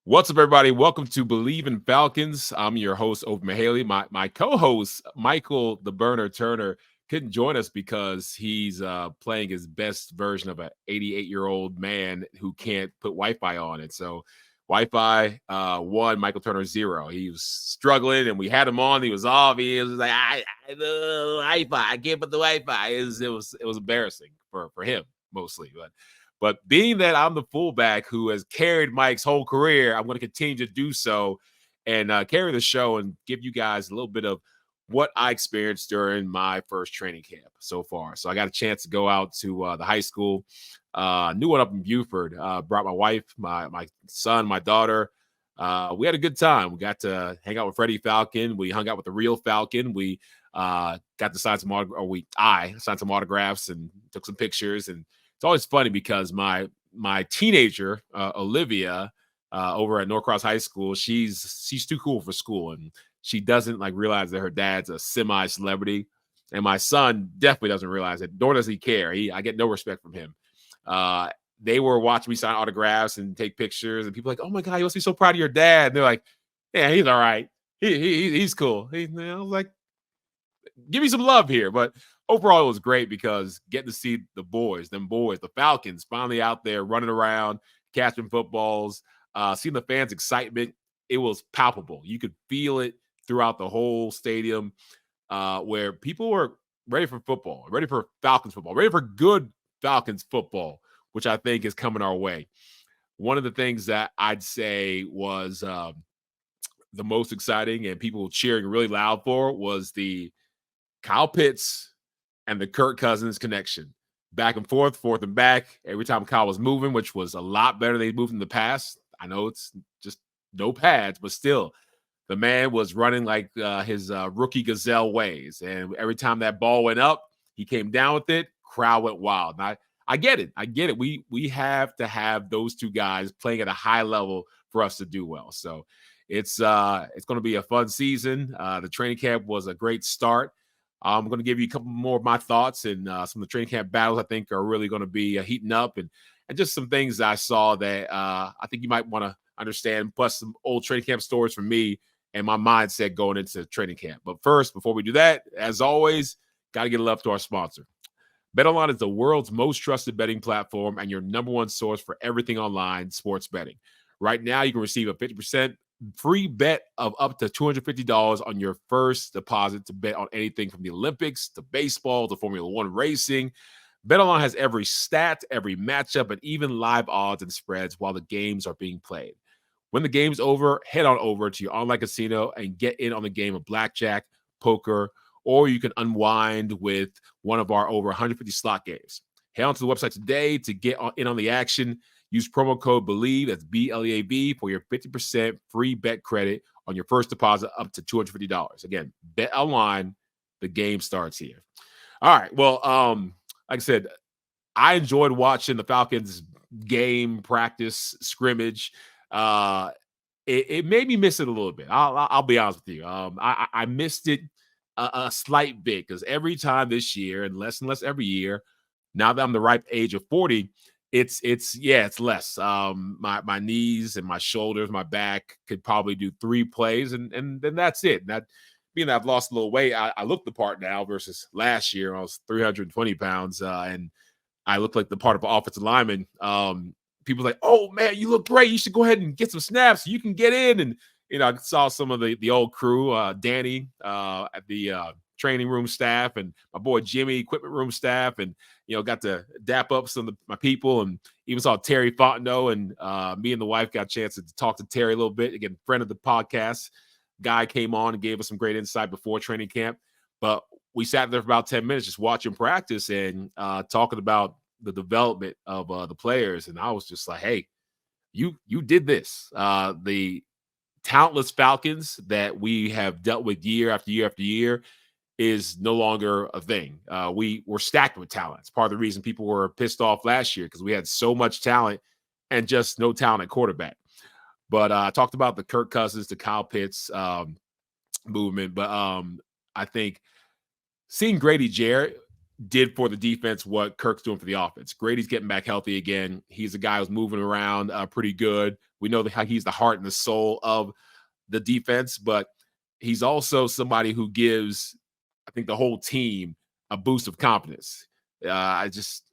What's up, everybody? Welcome to Bleav in Falcons. I'm your host, Ovie Mughelli. My co-host, Michael the Burner Turner, couldn't join us because he's playing his best version of an 88-year-old man who can't put Wi-Fi on it. So Wi-Fi 1, Michael Turner 0. He was struggling, and we had him on. He was off. He was like, the Wi-Fi. I can't put the Wi-Fi. It was embarrassing for him mostly, but being that I'm the fullback who has carried Mike's whole career, I'm going to continue to do so and carry the show and give you guys a little bit of what I experienced during my first training camp so far. So I got a chance to go out to the high school, new one up in Buford. Brought my wife, my son, my daughter. We had a good time. We got to hang out with Freddie Falcon. We hung out with the real Falcon. We got to sign some I signed some autographs and took some pictures. And it's always funny because my teenager Olivia over at Norcross High School, she's too cool for school, and she doesn't realize that her dad's a semi-celebrity. And my son definitely doesn't realize it, nor does he care. I get no respect from him. They were watching me sign autographs and take pictures, and people are like, "Oh my God, you must be so proud of your dad." And they're like, "Yeah, he's all right. He's cool." I was like, give me some love here. But overall, it was great because getting to see the boys, the Falcons, finally out there running around, catching footballs, seeing the fans' excitement, it was palpable. You could feel it throughout the whole stadium, where people were ready for football, ready for Falcons football, ready for good Falcons football, which I think is coming our way. One of the things that I'd say was the most exciting and people cheering really loud for was the Kyle Pitts and the Kirk Cousins connection. Back and forth and back. Every time Kyle was moving, which was a lot better than he moved in the past. I know it's just no pads, but still, the man was running like his rookie gazelle ways. And every time that ball went up, he came down with it. Crowd went wild. And I get it. We have to have those two guys playing at a high level for us to do well. So it's going to be a fun season. The training camp was a great start. I'm going to give you a couple more of my thoughts and some of the training camp battles I think are really going to be heating up and just some things I saw that I think you might want to understand, plus some old training camp stories from me and my mindset going into training camp. But first, before we do that, as always, got to get love to our sponsor. BetOnline is the world's most trusted betting platform and your number one source for everything online sports betting. Right now, you can receive a 50% free bet of up to $250 on your first deposit to bet on anything from the Olympics to baseball to Formula One racing. BetOnline has every stat, every matchup, and even live odds and spreads while the games are being played. When the game's over, head on over to your online casino and get in on the game of blackjack, poker, or you can unwind with one of our over 150 slot games. Head on to the website today to get in on the action. Use promo code Bleav, that's BLEAV, for your 50% free bet credit on your first deposit up to $250. Again, bet online. The game starts here. All right. Well, like I said, I enjoyed watching the Falcons game, practice, scrimmage. It made me miss it a little bit. I'll be honest with you. I missed it a slight bit because every time this year, and less every year, now that I'm the ripe age of 40, it's less. My knees and my shoulders, my back could probably do 3 plays, and then that's it. That being that I've lost a little weight, I look the part now versus last year. I was 320 pounds, and I look like the part of an offensive lineman. People like, "Oh man, you look great. You should go ahead and get some snaps so you can get in." And I saw some of the old crew, Danny at the training room staff, and my boy Jimmy, equipment room staff, and got to dap up some of my people, and even saw Terry Fontenot, and me and the wife got a chance to talk to Terry a little bit. Again, friend of the podcast, guy came on and gave us some great insight before training camp. But we sat there for about 10 minutes just watching practice and talking about the development of the players, and I was just like, hey, you did this. The talentless Falcons that we have dealt with year after year after year is no longer a thing. We were stacked with talent. It's part of the reason people were pissed off last year because we had so much talent and just no talent at quarterback. But I talked about the Kirk Cousins, the Kyle Pitts movement. But I think seeing Grady Jarrett did for the defense what Kirk's doing for the offense. Grady's getting back healthy again. He's a guy who's moving around pretty good. We know how he's the heart and the soul of the defense, but he's also somebody who gives, I think, the whole team a boost of confidence. I just,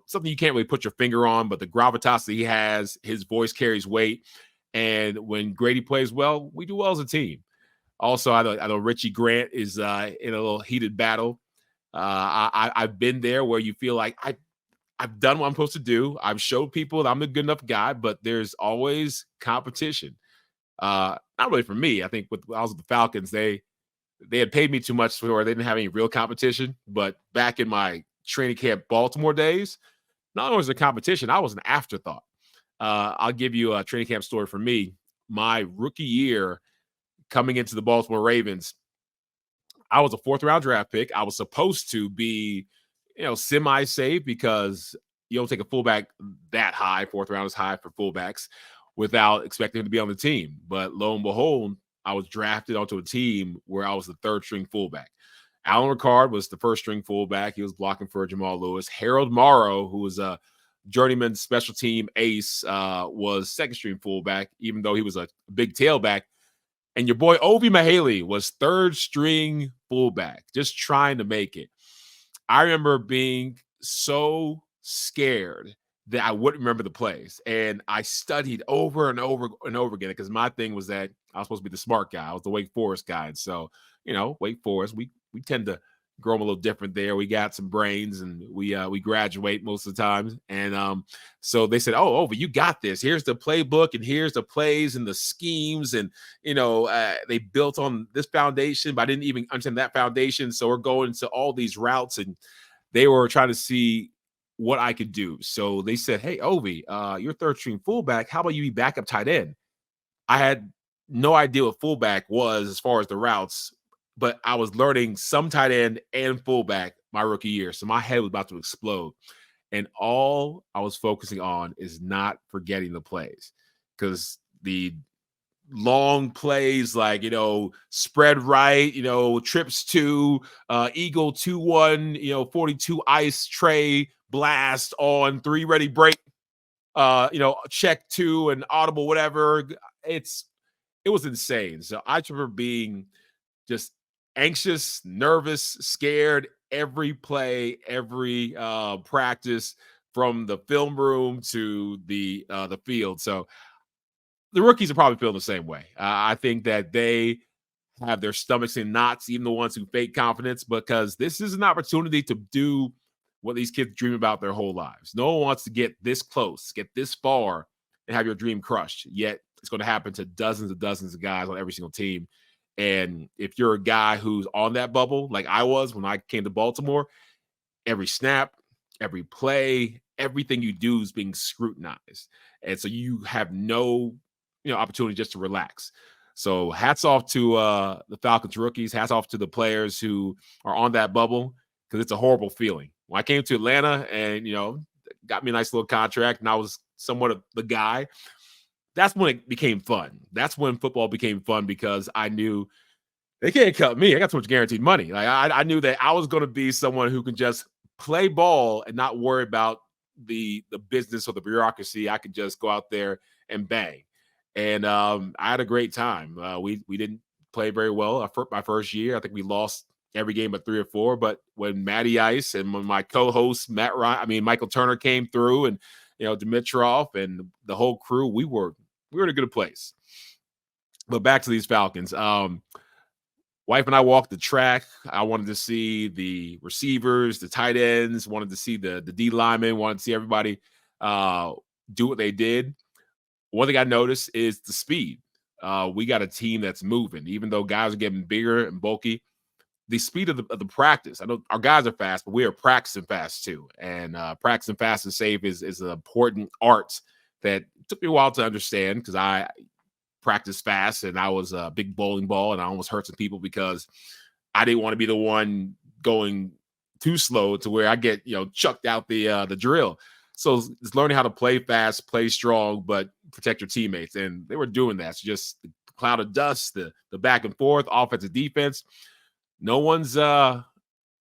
something you can't really put your finger on, but the gravitas that he has, his voice carries weight. And when Grady plays well, we do well as a team. Also, I know Richie Grant is in a little heated battle. I've been there where you feel like I've done what I'm supposed to do. I've showed people that I'm a good enough guy, but there's always competition. Not really for me. I think when I was with the Falcons, they had paid me too much where they didn't have any real competition. But back in my training camp Baltimore days, not only was there competition, I was an afterthought. I'll give you a training camp story for me. My rookie year coming into the Baltimore Ravens, I was a 4th-round draft pick. I was supposed to be, semi-safe because you don't take a fullback that high. 4th round is high for fullbacks without expecting him to be on the team. But lo and behold, I was drafted onto a team where I was the 3rd-string fullback. Alan Ricard was the 1st-string fullback. He was blocking for Jamal Lewis. Harold Morrow, who was a journeyman special team ace, was 2nd-string fullback, even though he was a big tailback. And your boy Ovie Mughelli was 3rd-string fullback, just trying to make it. I remember being so scared that I wouldn't remember the plays. And I studied over and over and over again because my thing was that I was supposed to be the smart guy. I was the Wake Forest guy. And so, Wake Forest, we tend to grow them a little different there. We got some brains and we graduate most of the time. And so they said, oh, but you got this. Here's the playbook and here's the plays and the schemes. And, they built on this foundation, but I didn't even understand that foundation. So we're going to all these routes and they were trying to see what I could do. So they said, hey, Ovie, you're 3rd-string fullback. How about you be backup tight end? I had no idea what fullback was as far as the routes, but I was learning some tight end and fullback my rookie year. So my head was about to explode. And all I was focusing on is not forgetting the plays because the long plays like, spread right, trips 2, eagle 2-1, 42 ice tray, blast on 3 ready break, check 2 and audible, whatever. It was insane. So I remember being just anxious, nervous, scared every play, every practice from the film room to the field. So the rookies are probably feeling the same way. I think that they have their stomachs in knots, even the ones who fake confidence, because this is an opportunity to do what these kids dream about their whole lives. No one wants to get this close, get this far, and have your dream crushed. Yet it's going to happen to dozens and dozens of guys on every single team. And if you're a guy who's on that bubble, like I was when I came to Baltimore, every snap, every play, everything you do is being scrutinized. And so you have no, opportunity just to relax. So hats off to the Falcons rookies. Hats off to the players who are on that bubble because it's a horrible feeling. When I came to Atlanta and, got me a nice little contract and I was somewhat of the guy, that's when it became fun. That's when football became fun because I knew they can't cut me. I got so much guaranteed money. Like I knew that I was going to be someone who can just play ball and not worry about the business or the bureaucracy. I could just go out there and bang. And I had a great time. We didn't play very well my first year. I think we lost every game but 3 or 4. But when Matty Ice and when my co-host Michael Turner came through and Dimitrov and the whole crew, we were in a good place. But back to these Falcons. Wife and I walked the track. I wanted to see the receivers, the tight ends, wanted to see the D linemen, wanted to see everybody do what they did. One thing I noticed is the speed. We got a team that's moving, even though guys are getting bigger and bulky. The speed of the practice. I know our guys are fast, but we are practicing fast too. And practicing fast and safe is an important art that took me a while to understand because I practiced fast and I was a big bowling ball and I almost hurt some people because I didn't want to be the one going too slow to where I get chucked out the drill. So it's learning how to play fast, play strong, but protect your teammates. And they were doing that. So just the cloud of dust, the back and forth, offensive defense. No one's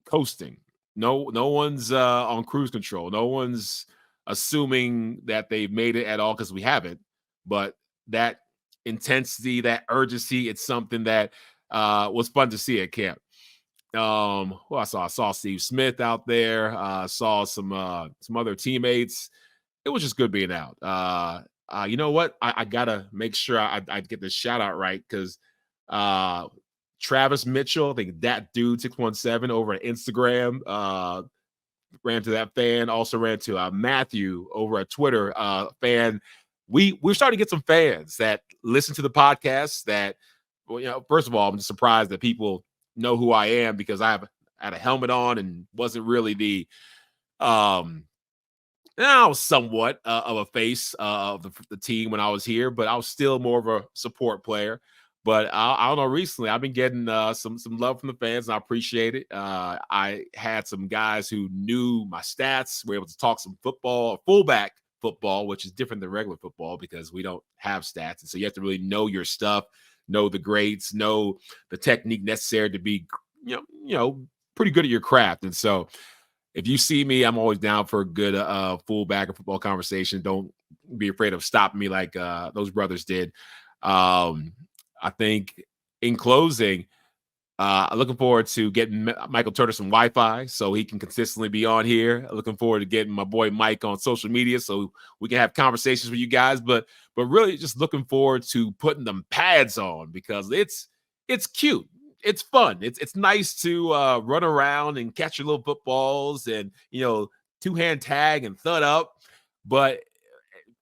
coasting. No one's on cruise control. No one's assuming that they've made it at all because we haven't. But that intensity, that urgency, it's something that was fun to see at camp. Who I saw Steve Smith out there. Saw some other teammates. It was just good being out. You know what? I gotta make sure I get the shout out right because uh, Travis Mitchell, I think that dude 617 over at Instagram, ran to that fan. Also ran to Matthew over at Twitter. Fan, we're starting to get some fans that listen to the podcast. That, well, first of all, I'm just surprised that people know who I am because I had a helmet on and wasn't really the um now somewhat of a face of the team when I was here, but I was still more of a support player. But I don't know. Recently, I've been getting some love from the fans, and I appreciate it. I had some guys who knew my stats, were able to talk some football, fullback football, which is different than regular football because we don't have stats, and so you have to really know your stuff, know the grades, know the technique necessary to be, pretty good at your craft. And so if you see me, I'm always down for a good fullback or football conversation. Don't be afraid of stopping me like those brothers did. I think in closing, looking forward to getting Michael Turner some Wi-Fi so he can consistently be on here. Looking forward to getting my boy Mike on social media so we can have conversations with you guys. But really just looking forward to putting them pads on because it's cute. It's fun. It's nice to run around and catch your little footballs and two-hand tag and thud up. But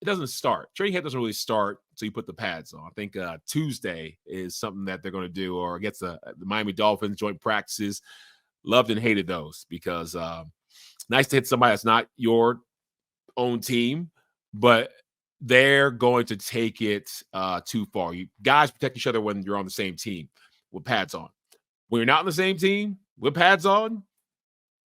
it doesn't start. Training camp doesn't really start until you put the pads on. I think Tuesday is something that they're going to do, or against the Miami Dolphins joint practices. Loved and hated those because nice to hit somebody that's not your own team, but they're going to take it too far. You guys protect each other when you're on the same team with pads on. When you're not on the same team with pads on,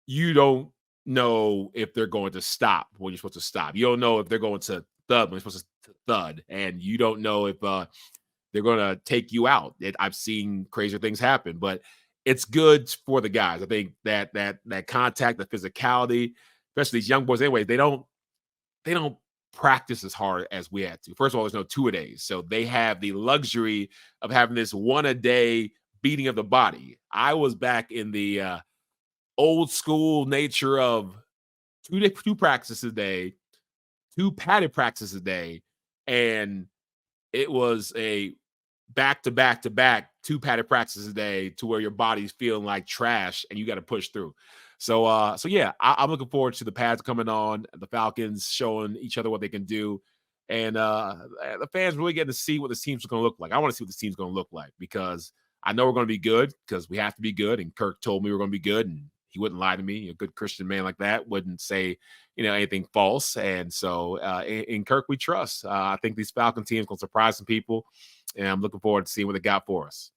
you don't know if they're going to stop when you're supposed to stop. You don't know if they're going to thud when you're supposed to thud, and you don't know if they're going to take you out. I've seen crazier things happen, but it's good for the guys. I think that contact, the physicality, especially these young boys. Anyway, they don't practice as hard as we had to. First of all, there's no two-a-days, so they have the luxury of having this one-a-day beating of the body. I was back in the old school nature of two practices a day, two padded practices a day, and it was a back two padded practices a day to where your body's feeling like trash and you got to push through. So yeah, I'm looking forward to the pads coming on, the Falcons showing each other what they can do, and the fans really getting to see what this team's going to look like. I want to see what this team's going to look like because I know we're going to be good because we have to be good, and Kirk told me we're going to be good, and he wouldn't lie to me. A good Christian man like that wouldn't say, anything false. And so in Kirk, we trust. I think these Falcon teams going to surprise some people, and I'm looking forward to seeing what they got for us.